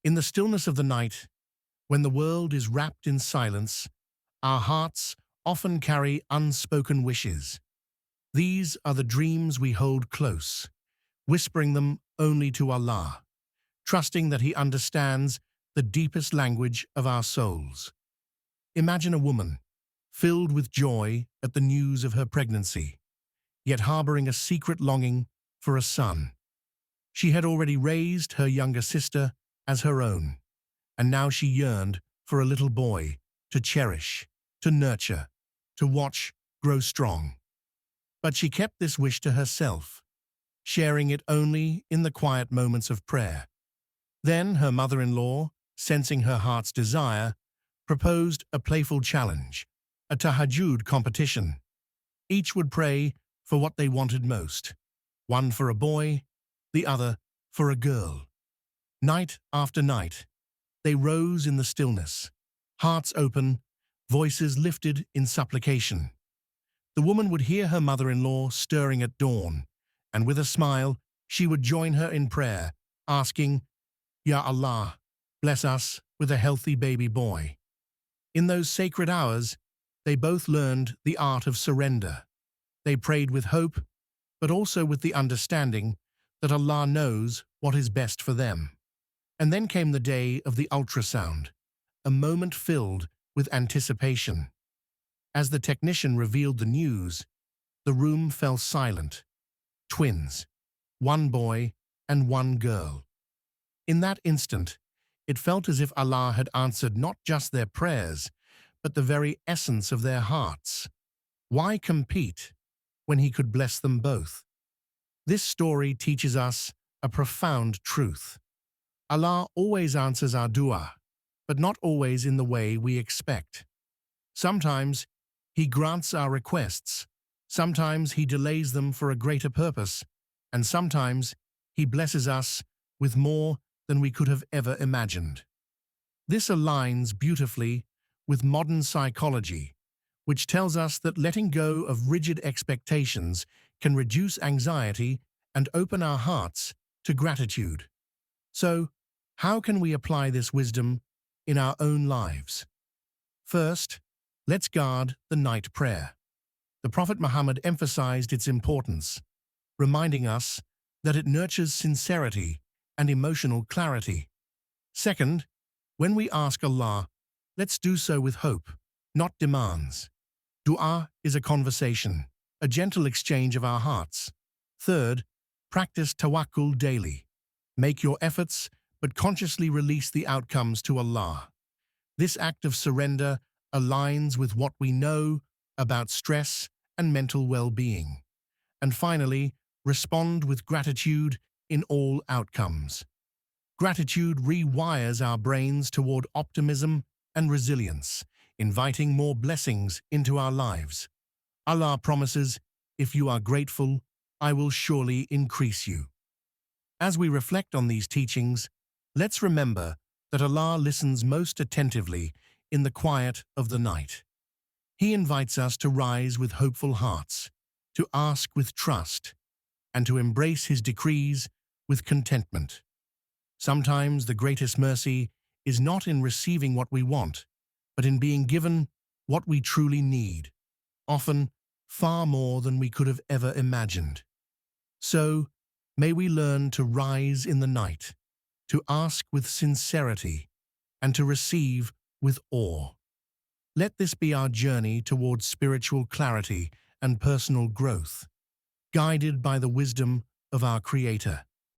In the stillness of the night, when the world is wrapped in silence, our hearts often carry unspoken wishes. These are the dreams we hold close, whispering them only to Allah, trusting that He understands the deepest language of our souls. Imagine a woman, filled with joy at the news of her pregnancy, yet harboring a secret longing for a son. She had already raised her younger sister as her own, and now she yearned for a little boy to cherish, to nurture, to watch grow strong. But she kept this wish to herself, sharing it only in the quiet moments of prayer. Then her mother-in-law, sensing her heart's desire, proposed a playful challenge, a Tahajjud competition. Each would pray for what they wanted most, one for a boy, the other for a girl. Night after night, they rose in the stillness, hearts open, voices lifted in supplication. The woman would hear her mother-in-law stirring at dawn, and with a smile, she would join her in prayer, asking, "Ya Allah, bless us with a healthy baby boy." In those sacred hours, they both learned the art of surrender. They prayed with hope, but also with the understanding that Allah knows what is best for them. And then came the day of the ultrasound, a moment filled with anticipation. As the technician revealed the news, the room fell silent. Twins, one boy and one girl. In that instant, it felt as if Allah had answered not just their prayers, but the very essence of their hearts. Why compete when He could bless them both? This story teaches us a profound truth. Allah always answers our du'a, but not always in the way we expect. Sometimes He grants our requests, sometimes He delays them for a greater purpose, and sometimes He blesses us with more than we could have ever imagined. This aligns beautifully with modern psychology, which tells us that letting go of rigid expectations can reduce anxiety and open our hearts to gratitude. So, how can we apply this wisdom in our own lives? First, let's guard the night prayer. The Prophet Muhammad emphasized its importance, reminding us that it nurtures sincerity and emotional clarity. Second, when we ask Allah, let's do so with hope, not demands. Du'a is a conversation, a gentle exchange of our hearts. Third, practice tawakkul daily. Make your efforts, but consciously release the outcomes to Allah. This act of surrender aligns with what we know about stress and mental well-being. And finally, respond with gratitude in all outcomes. Gratitude rewires our brains toward optimism and resilience, inviting more blessings into our lives. Allah promises, "If you are grateful, I will surely increase you." As we reflect on these teachings, let's remember that Allah listens most attentively in the quiet of the night. He invites us to rise with hopeful hearts, to ask with trust, and to embrace His decrees with contentment. Sometimes the greatest mercy is not in receiving what we want, but in being given what we truly need, often far more than we could have ever imagined. So, may we learn to rise in the night, to ask with sincerity, and to receive with awe. Let this be our journey towards spiritual clarity and personal growth, guided by the wisdom of our Creator.